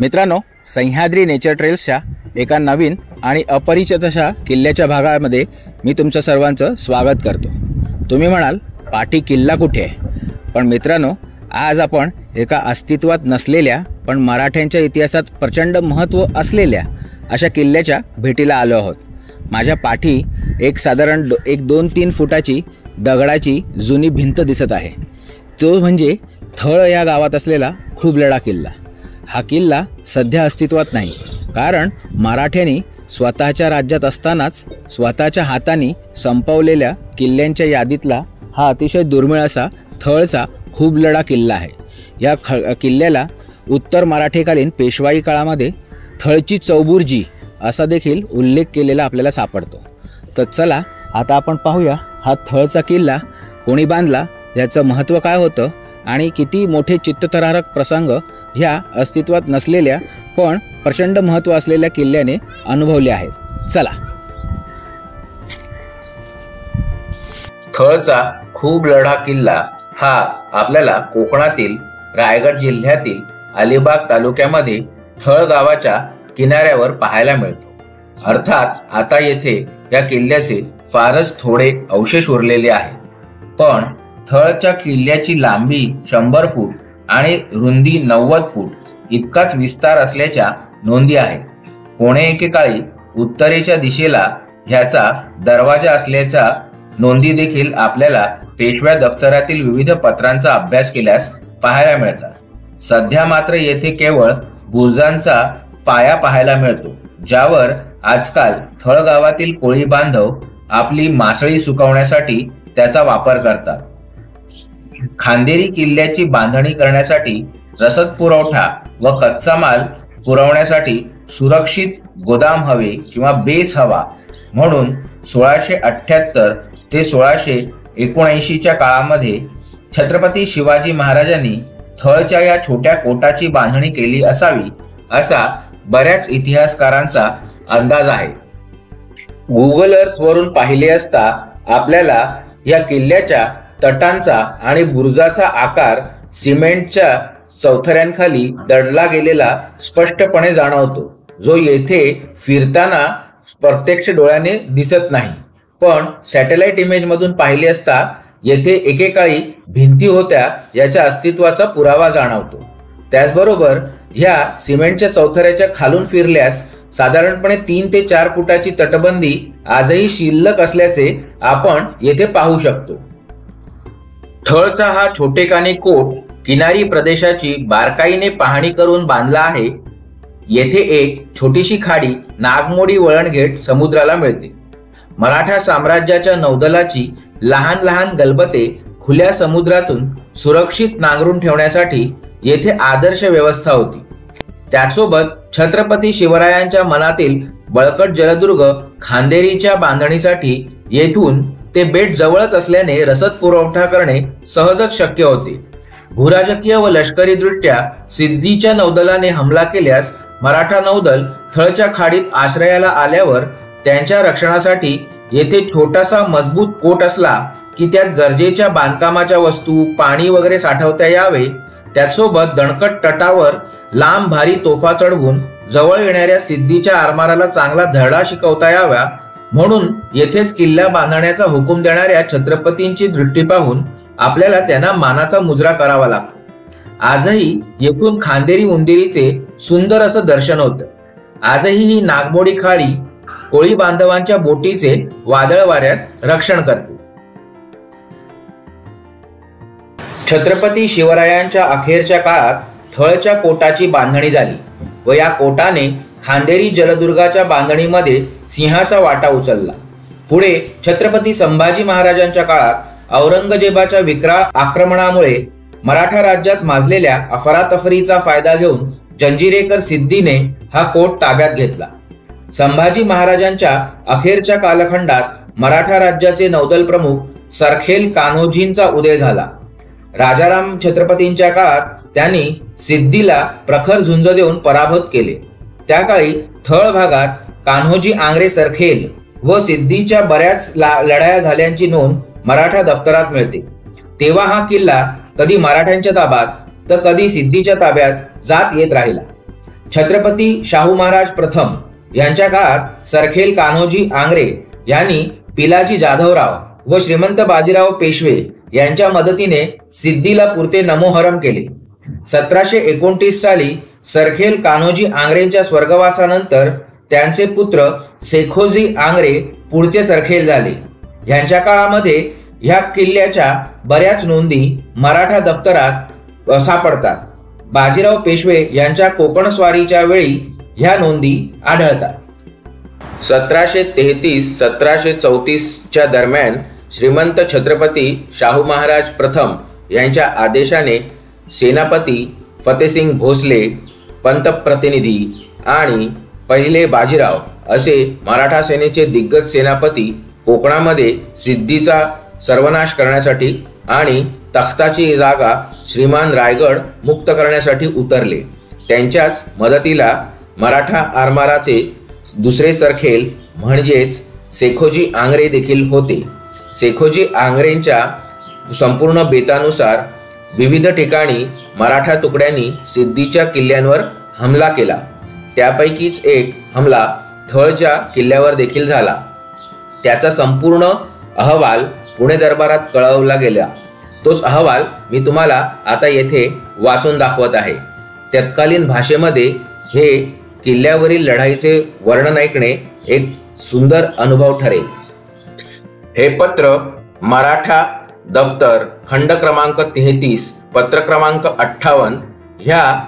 मित्रांनो, सह्याद्री नेचर ट्रेल्सच्या एका नवीन आणि अपरिचित अशा किल्ल्याच्या भागामध्ये मी तुमच्या सर्वांचं स्वागत करतो। तुम्ही म्हणाल पाठी किल्ला कुठे आहे? पण मित्रांनो, आज आपण एका अस्तित्वात नसलेल्या पण मराठ्यांच्या इतिहासात प्रचंड महत्त्व असलेल्या अशा किल्ल्याच्या भेटीला आलो आहोत। माझ्या पाठी एक साधारण 1-2-3 फुटाची दगडाची जुनी भिंत दिसत आहे। तो म्हणजे थळ या गावात असलेला खूबलढा किल्ला। हा किल्ला सध्या अस्तित्वात नाही, कारण मराठ्यांनी स्वतःच्या राज्यात असतानाच स्वतःच्या हाताने संपवलेल्या किल्ल्यांच्या यादीतला हा अतिशय दुर्मिळ असा थळचा खूबलढा किल्ला आहे। या किल्ल्याला उत्तर मराठेकालीन पेशवाई काळामध्ये थळची चौबुर्जी असा देखील उल्लेख केलेला आपल्याला सापडतो। तर चला आता आपण पाहूया हा थळचा किल्ला कोणी बांधला, याचं महत्त्व काय होतं आणि किती मोठे चित्तथरारक प्रसंग ह्या अस्तित्वात नसलेल्या पण प्रचंड महत्त्व असलेल्या किल्ल्याने अनुभवले आहेत। चला। थळचा खूबलढा किल्ला हा आपल्याला कोकणातील रायगड जिल्ह्यातील अलिबाग तालुक्यामध्ये थळ गावाच्या किनाऱ्यावर पाहायला मिळतो। अर्थात आता येथे या किल्ल्याचे फारच थोडे अवशेष उरलेले आहेत, पण थळच्या किल्ल्याची लांबी 100 फूट आणि रुंदी 90 फूट इतकाच विस्तार असल्याच्या नोंदी आहेत। कोणे एकेकाळी उत्तरेच्या दिशेला ह्याचा दरवाजा असल्याच्या नोंदी देखील आपल्याला पेशव्या दफ्तरातील विविध पत्रांचा अभ्यास केल्यास पाहायला मिळतात। सध्या मात्र येथे केवळ बुरुजांचा पाया पाहायला मिळतो, ज्यावर आजकाल थळ गावातील कोळी बांधव आपली मासळी सुकवण्यासाठी त्याचा वापर करतात। खांदेरी किल्ल्याची बांधणी करण्यासाठी रसद पुरवठा व कच्चा माल पुरवण्यासाठी सुरक्षित गोदाम हवे किंवा बेस हवा म्हणून 1678 ते 1679च्या काळामध्ये छत्रपती शिवाजी महाराजांनी थळच्या या छोट्या कोटाची बांधणी केली असावी असा बऱ्याच इतिहासकारांचा अंदाज आहे। गुगल अर्थ वरून पाहिले असता आपल्याला या किल्ल्याच्या तटांचा आणि बुरुजाचा आकार सिमेंटच्या चौथऱ्यांखाली दडला गेलेला स्पष्टपणे जाणवतो, जो येथे फिरताना प्रत्यक्ष डोळ्याने दिसत नाही, पण सॅटेलाइट इमेज मधून पाहिले असता येथे एकेकाळी भिंती होत्या याच्या अस्तित्वाचा पुरावा जाणवतो। त्याचबरोबर ह्या सिमेंटच्या चौथऱ्याच्या खालून फिरल्यास साधारणपणे 3 ते 4 फुटाची तटबंदी आजही शिल्लक असल्याचे आपण येथे पाहू शकतो। थळचा हा छोटेखानी कोट किनारी प्रदेशाची बारकाईने पाहणी करून बांधला आहे। येथे एक छोटीशी खाडी नागमोडी वळणघेट समुद्राला मिळते। मराठा साम्राज्याच्या नौदलाची लहान लहान गलबते खुल्या समुद्रातून सुरक्षित नांगरून ठेवण्यासाठी येथे आदर्श व्यवस्था होती। त्यासोबत छत्रपती शिवरायांच्या मनातील बळकट जलदुर्ग खांदेरीच्या बांधणीसाठी येथून ते बेट जवळच असल्याने रसद पुरवठा करणे सहजच शक्य होते। भूराजकीय व लष्करी दृष्ट्या सिद्धीच्या नौदलाने हमला केल्यास मराठा नौदल थळच्या खाडीत आश्रयाला आल्यावर त्यांच्या रक्षणासाठी येथे छोटासा मजबूत कोट असला की त्यात गरजेच्या बांधकामाच्या वस्तू, पाणी वगैरे साठवता यावे। त्यासोबत दणकट तटावर लांब भारी तोफा चढवून जवळ येणाऱ्या सिद्धीच्या आरमाराला चांगला धडा शिकवता यावा म्हणून येथेच किल्ला बांधण्याचा हुकूम देणाऱ्या छत्रपतींची दृष्टी पाहून आपल्याला त्यांना मानाचा मुजरा करावा लागतो। आजही येथून खांदेरी उंदेरीचे सुंदर असं दर्शन होतं। आजही ही नागमोडी खाडी कोळी बांधवांच्या बोटीचे वादळ वाऱ्यात रक्षण करते। छत्रपती शिवरायांच्या अखेरच्या काळात थळच्या कोटाची बांधणी झाली व या कोटाने खांदेरी जलदुर्गाच्या बांधणीमध्ये सिंहाचा वाटा उचलला। पुढे छत्रपती संभाजी महाराजांच्या काळात औरंगजेबाच्या विक्रा आक्रमणामुळे मराठा राज्यात माजलेल्या अफरातफरीचा फायदा घेऊन जंजिरेकर सिद्धीने हा कोट ताब्यात घेतला। संभाजी महाराजांच्या अखेरच्या कालखंडात मराठा राज्याचे नौदल प्रमुख सरखेल कान्होजींचा उदय झाला। राजाराम छत्रपतींच्या काळात त्यांनी सिद्धीला प्रखर झुंज देऊन पराभूत केले। त्या काळी थळ भागात कान्होजी आंग्रे सरखेल व सिद्धीच्या बऱ्याच लढाया झाल्यांची नोंद मराठा दफ्तरात मिळते। तेव्हा हा किल्ला कधी मराठ्यांच्या ताब्यात तर कधी सिद्धीच्या ताब्यात जात येत राहिला। छत्रपती शाहू महाराज प्रथम यांच्या काळात सरखेल कान्होजी आंग्रे यांनी पिलाजी जाधवराव व श्रीमंत बाजीराव पेशवे यांच्या मदतीने सिद्धीला पुरते नमोहरम केले. 1729 साली सरखेल कान्होजी आंग्रेंच्या स्वर्गवासानंतर त्यांचे पुत्र शेखोजी आंग्रे पुढचे सरखेल झाले. यांच्या काळामध्ये ह्या किल्ल्याच्या बऱ्याच नोंदी मराठा दप्तरात सापडतात. बाजीराव पेशवे यांच्या कोकण स्वारीच्या वेळी ह्या नोंदी आढळतात. 1733-1734 दरम्यान श्रीमंत छत्रपती शाहू महाराज प्रथम यांच्या आदेशाने सेनापती फतेसिंग भोसले, पंतप्रतिनिधी आणि पहिले बाजीराव असे मराठा सेनेचे दिग्गज सेनापती कोकणामध्ये सिद्धीचा सर्वनाश करण्यासाठी आणि तख्ताची जागा श्रीमान रायगड मुक्त करण्यासाठी उतरले. त्यांच्याच मदतीला मराठा आरमाराचे दुसरे सरखेल म्हणजेच शेखोजी आंग्रे देखील होते. शेखोजी आंग्रेंच्या संपूर्ण बेतानुसार विविध ठिकाणी मराठा तुकड्यांनी सिद्धीच्या किल्ल्यांवर हमला केला. त्यापैकीच एक हमला थळच्या किल्ल्यावर देखील झाला. त्याचा संपूर्ण अहवाल पुणे दरबारात कळवला गेला. तोच अहवाल मी तुम्हाला आता येथे वाचून दाखवत आहे. तत्कालीन भाषेमध्ये हे किल्ल्यावरील लढाईचे वर्णन ऐकणे एक सुंदर अनुभव ठरेल. हे पत्र मराठा दफ्तर खंड क्रमांक 33 पत्र क्रमांक 58 ह्या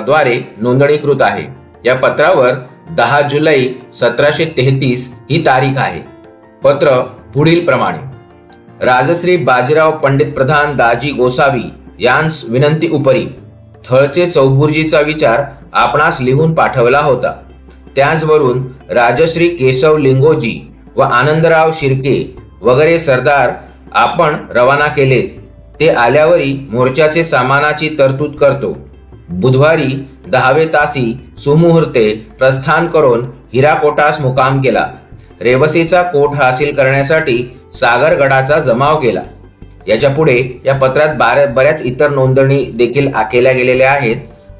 द्वारे नोंदणीकृत आहे. या पत्रावर 10 जुलै 1733 ही तारीख आहे. पत्र पुढील प्रमाणे: राजश्री बाजीराव पंडित प्रधान दाजी गोसावी यांस विनंती उपरी थळचे चौबुर्जीचा विचार आपणास लिहून पाठवला होता. त्याचवरून राजश्री केशव लिंगोजी व आनंदराव शिर्के वगैरे सरदार आपण रवाना केलेत. ते आल्यावरी मोर्चाचे सामानाची तरतूद करतो. बुधवारी 10 तासी सुमुहूर्ते प्रस्थान करून हिराकोटास मुकाम केला. रेवसीचा कोट हासिल करण्यासाठी सागरगडाचा जमाव केला. याच्या पुढे या पत्रात बऱ्याच इतर नोंदणी देखील केल्या गेलेल्या आहेत,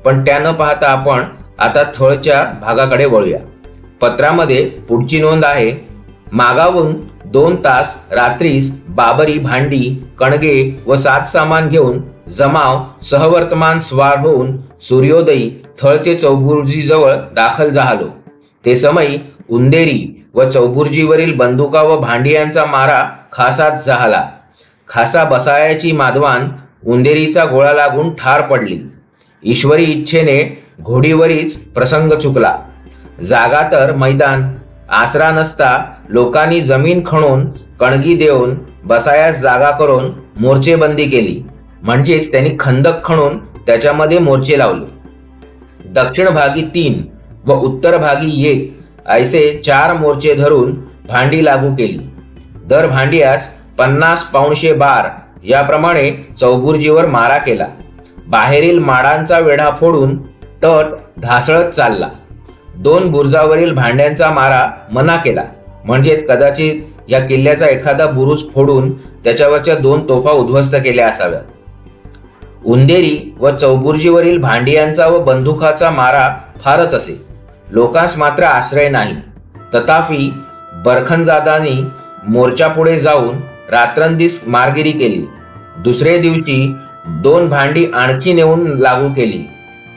पण त्या न पाहता आपण आता थळच्या भागाकडे वळूया. पत्रामध्ये पुढची नोंद आहे: मागावून 2 तास रात्रीस बाबरी भांडी कणगे व सात सामान घेऊन जमाव सहवर्तमान स्वार होऊन सूर्योदयी थळचे चौबुर्जीजवळ दाखल झालो. ते समयी उंदेरी व चौबुर्जीवरील बंदुका व भांडियांचा मारा खासाच झाला. खासा बसायाची माधवान उंदेरीचा गोळा लागून ठार पडली. ईश्वरी इच्छेने घोडीवरीच प्रसंग चुकला. जागा तर मैदान, आसरा नसता लोकांनी जमीन खणून कणगी देऊन बसायास जागा करून मोर्चेबंदी केली. म्हणजेच त्यांनी खंदक खणून त्याच्यामध्ये मोर्चे लावले. दक्षिण भागी 3 व उत्तर भागी 1 ऐसे 4 मोर्चे धरून भांडी लागू केली. दर भांडियास 50 पाऊणशे बार याप्रमाणे चौबुर्जीवर मारा केला. बाहेरील माडांचा वेढा फोडून तट ढासळत चालला. 2 बुरुजावरील भांड्यांचा मारा मना केला. म्हणजेच कदाचित या किल्ल्याचा एखादा बुरुज फोडून त्याच्यावरच्या 2 तोफा उद्ध्वस्त केल्या असाव्यात. उंदेरी व चौबुर्जीवरील भांडियांचा व बंदुकाचा मारा फारच असे. लोकांस मात्र आश्रय नाही. तथापि बरखनजादांनी मोर्चापुढे जाऊन रात्रंदिस मारगिरी केली. दुसरे दिवशी 2 भांडी आणखी नेऊन लागू केली.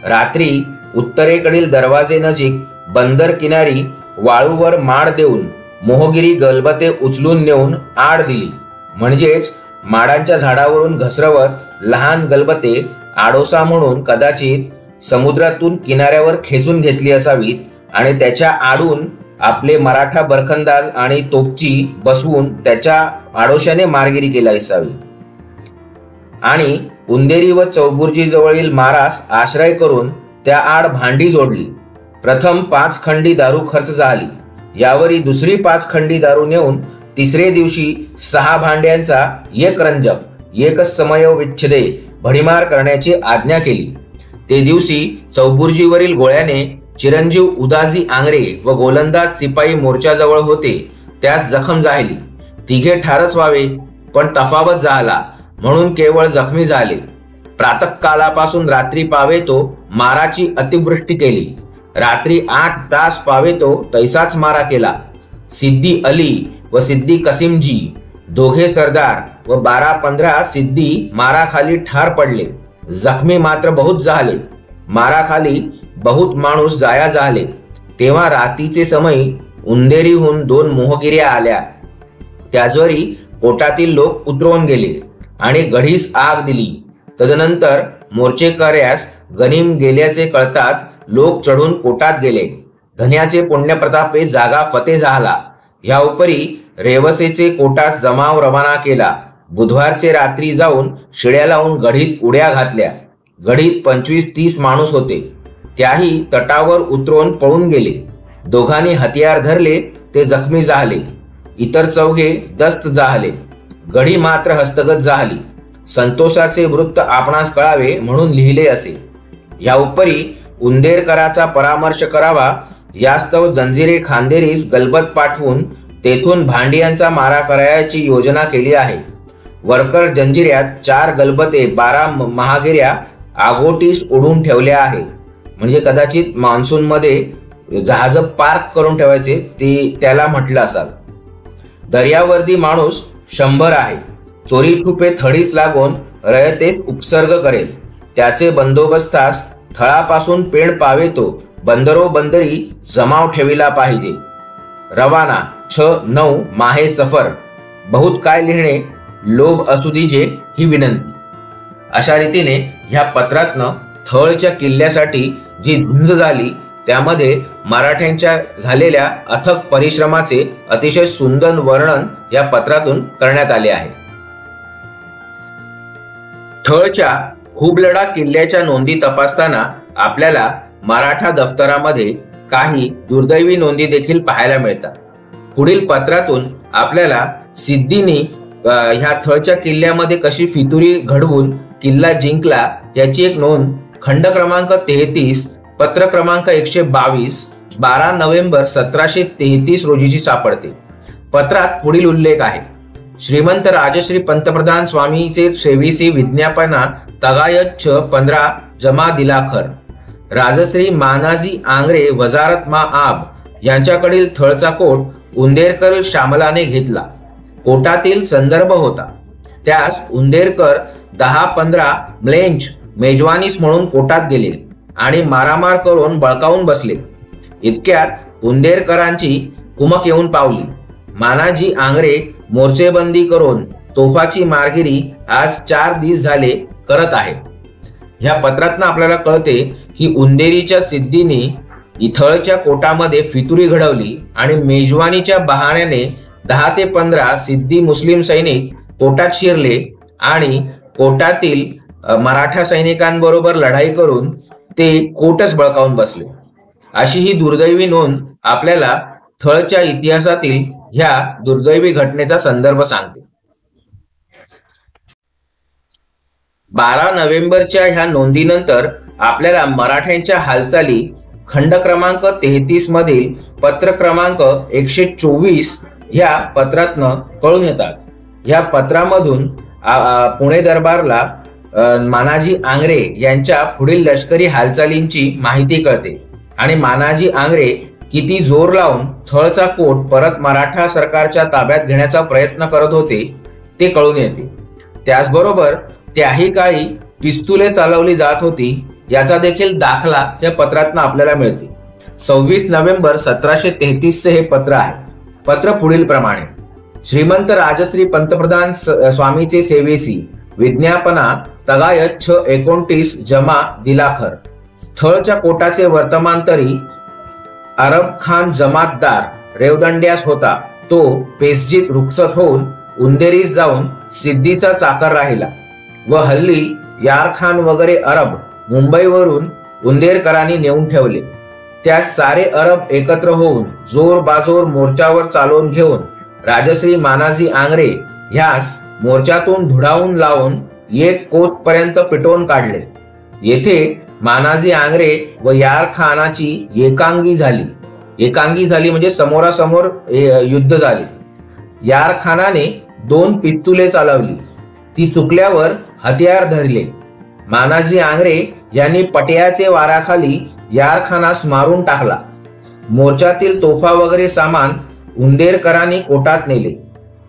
रात्री उत्तरेकडील दरवाजे नजीक बंदर किनारी वाळूवर माड देऊन मोहगिरी गलबते उचलून नेऊन आड दिली. म्हणजेच माडांच्या झाडावरून घसरवत लहान गलबते आडोसा म्हणून कदाचित समुद्रातून किनाऱ्यावर खेचून घेतली असावीत आणि त्याच्या आडून आपले मराठा बरखंदाज आणि तोपची बसवून त्याच्या आडोशाने मारगिरी केली असावी. आणि उंदेरी व चौबुर्जी जवळील मारास आश्रय करून त्या आड भांडी जोडली. प्रथम 5 खंडी दारू खर्च झाली. यावरी दुसरी 5 खंडी दारू नेऊन तिसरे दिवशी 6 भांड्यांचा 1 रंजक एकच समय विच्छेदे भडीमार करण्याची आज्ञा केली. ते दिवशी चौबुर्जीवरील गोळ्याने चिरंजीव उदाजी आंग्रे व गोलंदाज सिपाई मोर्चाजवळ होते त्यास जखम झाली. तिघे ठारच व्हावे, पण तफावत झाला म्हणून केवळ जखमी झाले. प्रातःकालापासून रात्री पावे तो माराची अतिवृष्टी केली. रात्री 8 तास पावेतो तैसाच मारा केला. सिद्दी अली व सिद्दी कसीमजी दोघे सरदार व 12-15 सिद्दी माराखाली ठार पडले. जखमी मात्र बहुत झाले. माराखाली बहुत माणूस जाया झाले. तेव्हा रातीचे समय उंदेरीहून 2 मोहगिऱ्या आल्या. त्याचवेळी कोटातील लोक उतरवून गेले आणि गढीस आग दिली. तदनंतर मोर्चेकऱ्यास गनिम गेल्याचे कळताच लोक चढून कोटात गेले. धन्याचे पुण्यप्रतापे जागा फते झाला. ह्या उपरी रेवसेचे कोटास जमाव रवाना केला. बुधवारचे रात्री जाऊन शिड्या लावून गढीत उड्या घातल्या. गढीत 25-30 माणूस होते. त्याही तटावर उतरून पळून गेले. दोघांनी हतियार धरले ते जखमी झाले. इतर 4 दस्त झाले. गढी मात्र हस्तगत झाली. संतोषाचे वृत्त आपणास कळावे म्हणून लिहिले असे. या उपरी उंदेरकराचा परामर्श करावा यास्तव जंजिरे खांदेरीस गलबत पाठवून तेथून भांडियांचा मारा करायची योजना केली आहे. वरकर जंजिऱ्यात 4 गलबते 12 महागिऱ्या आगोटीस ओढून ठेवल्या आहेत. म्हणजे कदाचित मान्सूनमध्ये जहाज पार्क करून ठेवायचे ते त्याला म्हटलं असाल. दर्यावर्दी माणूस 100 आहे. चोरी छुपे थडीस लागून रयतेस उपसर्ग करेल. त्याचे बंदोबस्तास थळापासून पेण पावेतो बंदरोबंदरी जमाव ठेविला पाहिजे. रवाना 6-9 माहे सफर. बहुत काय लिहिणे लोभ असू दीजे ही विनंती. अशा रीतीने ह्या पत्रातनं थळच्या किल्ल्यासाठी जी झुंज झाली त्यामध्ये मराठ्यांच्या झालेल्या अथक परिश्रमाचे अतिशय सुंदर वर्णन या पत्रातून करण्यात आले आहे. थळच्या खुबलढा किल्ल्याच्या नोंदी तपासताना आपल्याला मराठा दफ्तरामध्ये काही दुर्दैवी नोंदी देखील पाहायला मिळतात. पुढील पत्रातून आपल्याला सिद्धीने ह्या थळच्या किल्ल्यामध्ये कशी फितुरी घडवून किल्ला जिंकला याची एक नोंद खंड क्रमांक 33 पत्र क्रमांक 122 12 नोव्हेंबर 1733 रोजीची सापडते. पत्रात पुढील उल्लेख आहे. श्रीमंत राजश्री पंतप्रधान स्वामीचे सेवेसी विज्ञापना तगायत 15 जमा दिलाखर. राजश्री मानाजी आंग्रे वजारत मा आब यांच्याकडील थळचा कोट उंदेरकर श्यामलाने घेतला. कोटातील संदर्भ होता. त्यास उंदेरकर 10-15 म्लेंच मेजवानीस म्हणून कोटात गेले आणि मारामार करून बळकावून बसले. इतक्यात उंदेरकरांची कुमक येऊन पावली. मानाजी आंग्रे मोर्चेबंदी करून तोफाची मारगिरी आज 4 दिवस झाले करत आहे. ह्या पत्रातनं आपल्याला कळते की उंदेरीच्या सिद्धीने इथळच्या कोटामध्ये फितुरी घडवली आणि मेजवानीच्या बहाण्याने 10 ते 15 सिद्धी मुस्लिम सैनिक कोटात शिरले आणि कोटातील मराठा सैनिकांबरोबर लढाई करून ते कोटच बळकावून बसले. अशी ही दुर्दैवी नोंद आपल्याला थळच्या इतिहासातील ह्या दुर्दैवी घटनेचा संदर्भ सांगते. 12 नोव्हेंबरच्या ह्या नोंदीनंतर आपल्याला मराठ्यांच्या हालचाली खंड क्रमांक 33 मधील पत्र क्रमांक 124 ह्या पत्रातनं कळून येतात. ह्या पत्रामधून पुणे दरबारला मानाजी आंग्रे यांच्या पुढील लष्करी हालचालींची माहिती कळते आणि मानाजी आंग्रे किती जोर लावून थळचा कोट परत मराठा सरकारच्या ताब्यात घेण्याचा प्रयत्न करत होते ते कळून येते. त्याचबरोबर त्याही काळी पिस्तुले चालवली जात होती याचा देखील दाखला या पत्रातनं आपल्याला मिळते. 26 नोव्हेंबर 1733 हे पत्र आहे. पत्र पुढील प्रमाणे. श्रीमंत राजश्री पंतप्रधान स्वामीचे सेवेसी विज्ञापना तगायत 29 जमा दिलाखर. थळच्या कोटाचे वर्तमानतरी अरब खान जमातदार रेवदंड्यास होता. तो पेसजीत रुखसत होऊन उंदेरीस जाऊन सिद्धीचा चाकर राहिला व हल्ली यार खान वगैरे अरब मुंबईवरून उंदेरकरांनी नेऊन ठेवले. त्या सारे अरब एकत्र होऊन जोर बाजोर मोर्चावर चालवून घेऊन राजश्री मानाजी आंग्रे ह्यास मोर्चातून धुडावून लावून 1 कोस पर्यंत पिटवून काढले. येथे मानाजी आंग्रे व यार खानाची एकांगी झाली म्हणजे समोरासमोर युद्ध झाले. यार खानाने 2 पिस्तुले चालवली. ती चुकल्यावर हतियार धरले. मानाजी आंग्रे यांनी पटियाचे वाराखाली यारखानास मारून टाकला. मोर्चातील तोफा वगैरे सामान उंदेरकरांनी कोटात नेले.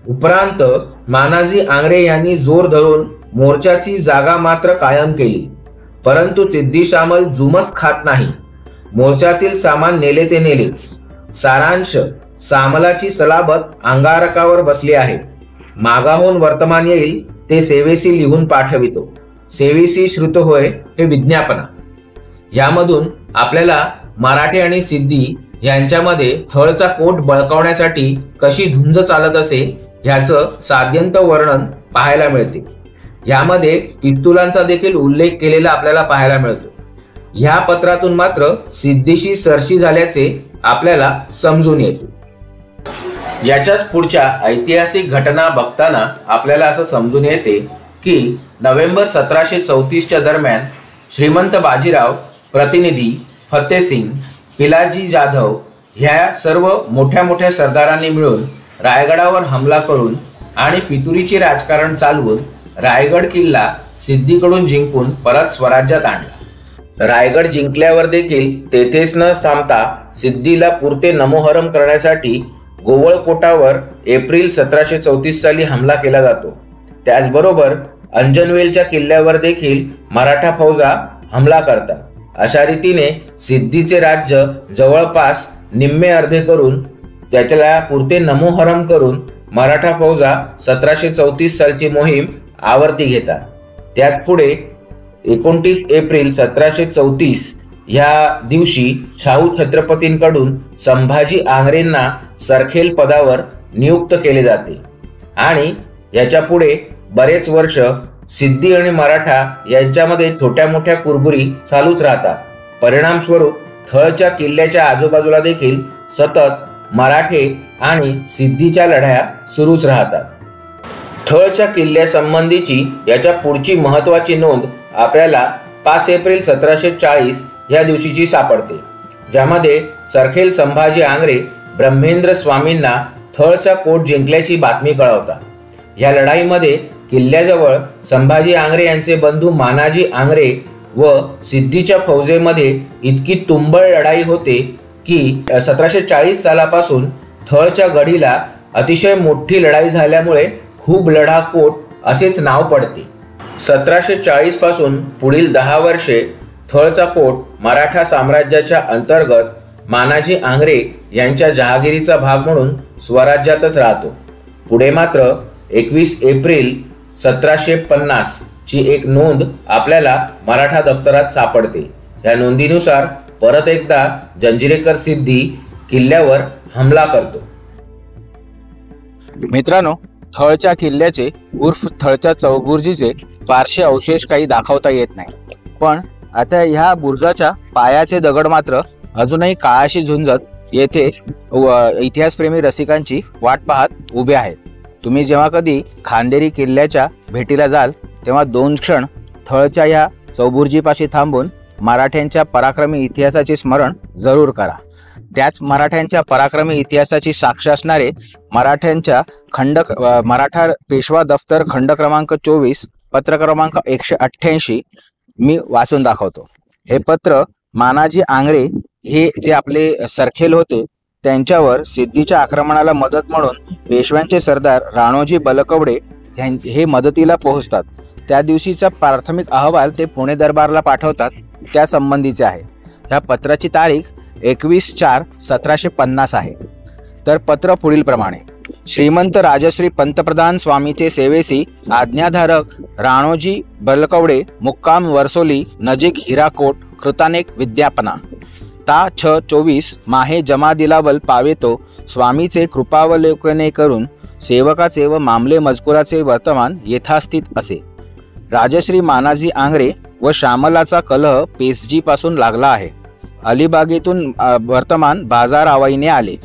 उपरांत मानाजी आंग्रे यांनी जोर धरून मोर्चाची जागा मात्र कायम केली. परंतु सिद्धी शामल जुमस खात नाही. मोर्चातील सामान नेले ते नेलेच. सारांश, सामलाची सलाबत अंगारकावर बसली आहे. मागाहून वर्तमान येईल ते सेवेसी लिहून पाठवितो. सेवेसी श्रुत होय हे विज्ञापना. यामधून आपल्याला मराठे आणि सिद्धी यांच्यामध्ये थळचा कोट बळकावण्यासाठी कशी झुंज चालत असे ह्याचं साध्यंत वर्णन पाहायला मिळते. यामध्ये पिस्तुलांचा देखील उल्लेख केलेला आपल्याला पाहायला मिळतो. ह्या पत्रातून मात्र सिद्धीशी सरशी झाल्याचे आपल्याला समजून येते. याच्याच पुढच्या ऐतिहासिक घटना बघताना आपल्याला असं समजून येते की नोव्हेंबर 1734च्या दरम्यान श्रीमंत बाजीराव, प्रतिनिधी फतेसिंग, पिलाजी जाधव ह्या सर्व मोठ्या मोठ्या सरदारांनी मिळून रायगडावर हमला करून आणि फितुरीचे राजकारण चालवून रायगड किल्ला सिद्धीकडून जिंकून परत स्वराज्यात आणला. रायगड जिंकल्यावर देखील तेथेच न थांबता सिद्धीला पुरते नमोहरम करण्यासाठी गोवळकोटावर एप्रिल 1734 साली हमला केला जातो. त्याचबरोबर अंजनवेलच्या किल्ल्यावर देखील मराठा फौजा हमला करतात. अशा रीतीने सिद्धीचे राज्य जवळपास निम्मे अर्धे करून त्याच्याला पुरते नमोहरम करून मराठा फौजा 1734 सालची मोहीम आवर्ती घेतात. त्याच पुढे 29 एप्रिल 1734 ह्या दिवशी शाहू छत्रपतींकडून संभाजी आंग्रेंना सरखेल पदावर नियुक्त केले जाते आणि याच्या पुढे बरेच वर्ष सिद्धी आणि मराठा यांच्यामध्ये छोट्या मोठ्या कुरबुरी चालूच राहतात. परिणामस्वरूप थळच्या किल्ल्याच्या आजूबाजूला देखील सतत मराठे आणि सिद्धीच्या लढाया सुरूच राहतात. थळच्या किल्ल्यासंबंधीची याच्या पुढची महत्त्वाची नोंद आपल्याला 5 एप्रिल 1740 या दिवशीची सापडते, ज्यामध्ये सरखेल संभाजी आंग्रे ब्रह्मेंद्र स्वामींना थळचा कोट जिंकल्याची बातमी कळवतात. या लढाईमध्ये किल्ल्याजवळ संभाजी आंग्रे यांचे बंधू मानाजी आंग्रे व सिद्धीच्या फौजेमध्ये इतकी तुंबळ लढाई होते की 1740 सालापासून थळच्या गढीला अतिशय मोठी लढाई झाल्यामुळे खूप लढा कोट असेच नाव पडते. 1740 पासून पुढील 10 वर्षे थळचा कोट मराठा साम्राज्याच्या अंतर्गत मानाजी आंग्रे यांच्या जहागिरीचा भाग म्हणून स्वराज्यातच राहतो. पुढे मात्र 21 एप्रिल 1750 ची एक नोंद आपल्याला मराठा दफ्तरात सापडते. या नोंदीनुसार परत एकदा जंजिरेकर सिद्धी किल्ल्यावर हमला करतो. मित्रांनो, थळच्या किल्ल्याचे उर्फ थळच्या चौबुर्जीचे फारसे अवशेष काही दाखवता येत नाही, पण आता ह्या बुर्जाच्या पायाचे दगड मात्र अजूनही काळाशी झुंजत येथे इतिहासप्रेमी रसिकांची वाट पाहत उभे आहेत. तुम्ही जेव्हा कधी खांदेरी किल्ल्याच्या भेटीला जाल तेव्हा 2 क्षण थळच्या ह्या चौबुर्जीपाशी थांबून मराठ्यांच्या पराक्रमी इतिहासाचे स्मरण जरूर करा. त्याच मराठ्यांच्या पराक्रमी इतिहासाची साक्ष असणारे मराठा पेशवा दफ्तर खंड क्रमांक 24 पत्र क्रमांक 188 मी वाचून दाखवतो. हे पत्र मानाजी आंग्रे हे जे आपले सरखेल होते त्यांच्यावर सिद्धीच्या आक्रमणाला मदत म्हणून पेशव्यांचे सरदार राणोजी बलकवडे हे मदतीला पोहोचतात. त्या दिवशीचा प्राथमिक अहवाल ते पुणे दरबारला पाठवतात, त्या संबंधीचे आहे. ह्या पत्राची तारीख 21/4/1750 आहे. तर पत्र पुढील प्रमाणे: श्रीमंत राजश्री पंतप्रधान स्वामीचे सेवेसी आज्ञाधारक राणोजी बलकवडे मुक्काम वर्सोली नजीक हिराकोट कृतानेक विज्ञापना ता 6/24 माहे जमा दिलावल पावेतो स्वामीचे कृपावलोकने करून सेवकाचे व मामले मजकुराचे वर्तमान यथास्थित असे. राजश्री मानाजी आंग्रे व श्यामलाचा कलह पेसजीपासून लागला आहे. अलिबागेतून वर्तमान बाजार आवईने आले.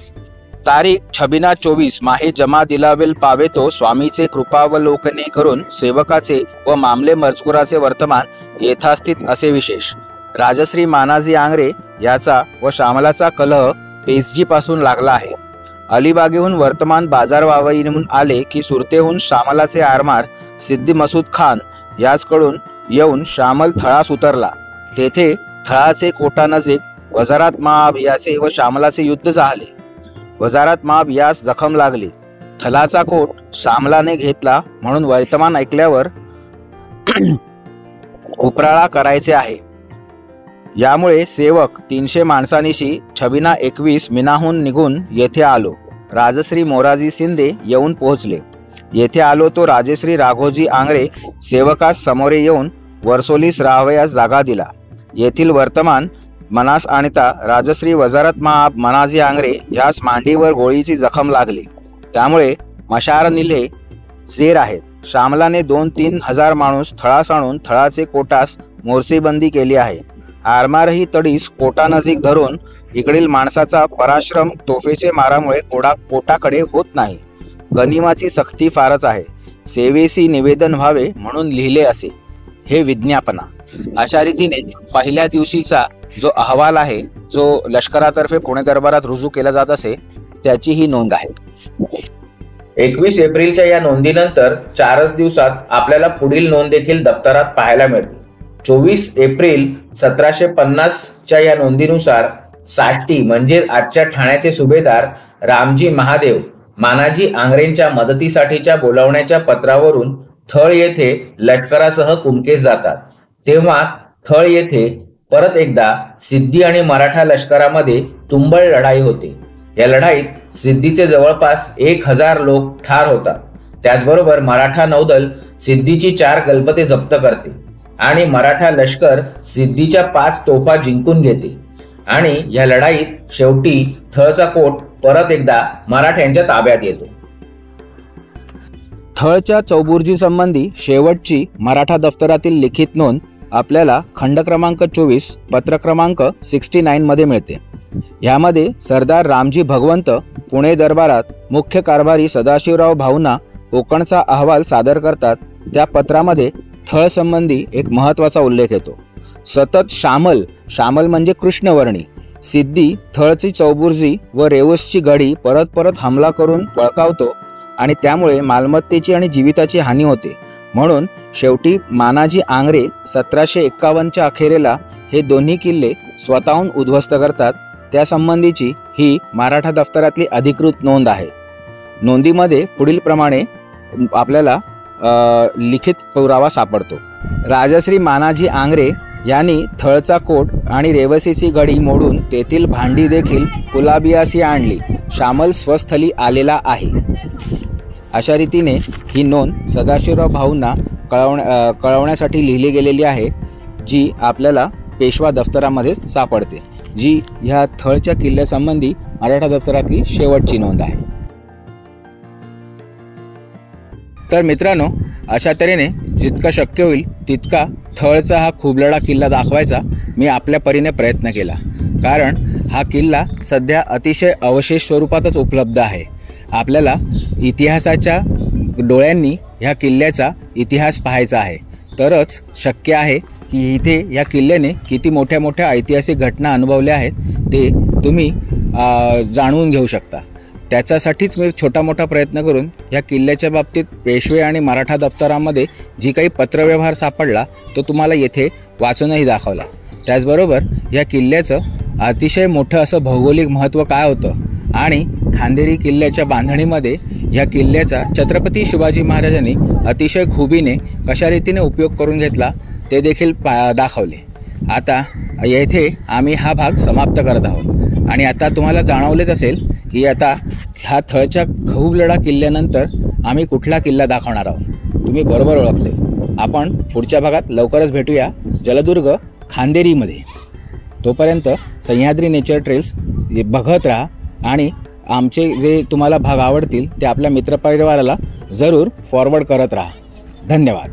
तारीख 26/24 माहे जमा दिलावेल पावेतो स्वामीचे कृपावलोकने करून सेवकाचे व मामले मजकुराचे वर्तमान यथास्थित असे विशेष. राजश्री मानाजी आंग्रे याचा व श्यामलाचा कलह पेसजीपासून लागला आहे. अलिबागेहून वर्तमान बाजार वावईहून आले की सुरतेहून श्यामलाचे आरमार सिद्दी मसूद खान याचकडून येऊन श्यामल थळास उतरला. तेथे थळाचे कोटानजीक वजारात माब याचे व शामलाचे युद्ध झाले. वजारात माब यास जखम लागली. थलाचा कोट शामलाने घेतला म्हणून वर्तमान ऐकल्यावर उपराळा करायचे आहे. यामुळे सेवक 300 माणसांनीशी छबिना 21 मिनाहून निघून येथे आलो. राजश्री मोराजी शिंदे येऊन पोहोचले. येथे आलो तो राजश्री राघोजी आंग्रे सेवकास समोरे येऊन वर्सोलीस राहावयास जागा दिला. येथील वर्तमान मनास आणता राजश्री वजारत महाब मनाजी आंग्रे यास मांडीवर गोळीची जखम लागली. त्यामुळे मशार निले जेर आहेत. शामलाने 2-3 हजार माणूस थळास आणून थळाचे कोटास मोर्चेबंदी केली आहे. आरमारही तडीस कोटानजीक धरून इकडील माणसाचा पराश्रम तोफेचे मारामुळे कोटाकडे होत नाही. गनिमाची सक्ती फारच आहे. सेवेसी निवेदन व्हावे म्हणून लिहिले असे हे विज्ञापना. अशा रीतीने पहिल्या दिवशीचा जो अहवाल आहे जो लष्करातर्फे पुणे दरबारात रुजू केला जात असे त्याची ही नोंद आहे. 21 एप्रिलच्या या नोंदीनंतर 4च दिवसात आपल्याला पुढील नोंद देखील दप्तरात पाहायला मिळते. 24 एप्रिल 1750च्या या नोंदीनुसार साष्टी म्हणजे आजच्या ठाण्याचे सुभेदार रामजी महादेव मानाजी आंग्रेंच्या मदतीसाठीच्या बोलावण्याच्या पत्रावरून थळ येथे लष्करासह कुणकेस जातात. तेव्हा थळ येथे परत एकदा सिद्धी आणि मराठा लष्करामध्ये तुंबळ लढाई होते. या लढाईत सिद्धीचे जवळपास 1000 लोक ठार होतात. त्याचबरोबर मराठा नौदल सिद्धीची 4 गलबते जप्त करते आणि मराठा लष्कर सिद्धीच्या 5 तोफा जिंकून घेते आणि या लढाईत शेवटी थळचा कोट परत एकदा मराठ्यांच्या ताब्यात येतो. थळच्या चौबुर्जी संबंधी शेवटची मराठा दफ्तरातील लिखित नोंद आपल्याला खंड क्रमांक 24 पत्र क्रमांक 69 मध्ये मिळते. यामध्ये सरदार रामजी भगवंत पुणे दरबारात मुख्य कारभारी सदाशिवराव भाऊंना कोकणचा अहवाल सादर करतात. त्या पत्रामध्ये थळ संबंधी एक महत्त्वाचा उल्लेख येतो. सतत शामल म्हणजे कृष्णवर्णी सिद्धी थळची चौबुर्जी व रेवसची गढी परत परत हमला करून बळकावतो आणि त्यामुळे मालमत्तेची आणि जीविताची हानी होते. म्हणून शेवटी मानाजी आंग्रे 1751च्या अखेरेला हे दोन्ही किल्ले स्वतःहून उद्ध्वस्त करतात. त्यासंबंधीची ही मराठा दफ्तरातली अधिकृत नोंद आहे. नोंदीमध्ये पुढील प्रमाणे आपल्याला लिखित पुरावा सापडतो. राजश्री मानाजी आंग्रे यांनी थळचा कोट आणि रेवसीची गढी मोडून तेथील भांडी देखील कुलाबियासी आणली. शामल स्वस्थली आलेला आहे. अशा रीतीने ही नोंद सदाशिवराव भाऊंना कळवण्यासाठी लिहिली गेलेली आहे, जी आपल्याला पेशवा दफ्तरामध्ये सापडते, जी ह्या थळच्या किल्ल्यासंबंधी मराठा दफ्तरातली शेवटची नोंद आहे. तर मित्रांनो, अशा तऱ्हेने जितका शक्य होईल तितका थळचा हा खुबलडा किल्ला दाखवायचा मी आपल्या परीने प्रयत्न केला. कारण हा किल्ला सध्या अतिशय अवशेष स्वरूपातच उपलब्ध आहे. आपल्याला इतिहासाच्या डोळ्यांनी ह्या किल्ल्याचा इतिहास पाहायचा आहे, तरच शक्य आहे की इथे या किल्ल्याने किती मोठ्या मोठ्या ऐतिहासिक घटना अनुभवल्या आहेत ते तुम्ही जाणून घेऊ शकता. त्याच्यासाठीच मी छोटा मोठा प्रयत्न करून या किल्ल्याच्या बाबतीत पेशवे आणि मराठा दफ्तरामध्ये जी काही पत्रव्यवहार सापडला तो तुम्हाला येथे वाचूनही दाखवला. त्याचबरोबर या किल्ल्याचं अतिशय मोठं असं भौगोलिक महत्त्व काय होतं आणि खांदेरी किल्ल्याच्या बांधणीमध्ये या किल्ल्याचा छत्रपती शिवाजी महाराजांनी अतिशय खुबीने कशा रीतीने उपयोग करून घेतला ते देखील दाखवले. आता येथे आम्ही हा भाग समाप्त करत आहोत आणि आता तुम्हाला जाणवलेच असेल की आता ह्या थळच्या खुबलडा किल्ल्यानंतर आम्ही कुठला किल्ला दाखवणार आहोत. तुम्ही बरोबर ओळखले. आपण पुढच्या भागात लवकरच भेटूया जलदुर्ग खांदेरीमध्ये. तोपर्यंत सह्याद्री नेचर ट्रेल्स बघत राहा आणि आमचे जे तुम्हाला भाग आवडतील ते आपल्या मित्रपरिवाराला जरूर फॉरवर्ड करत राहा. धन्यवाद.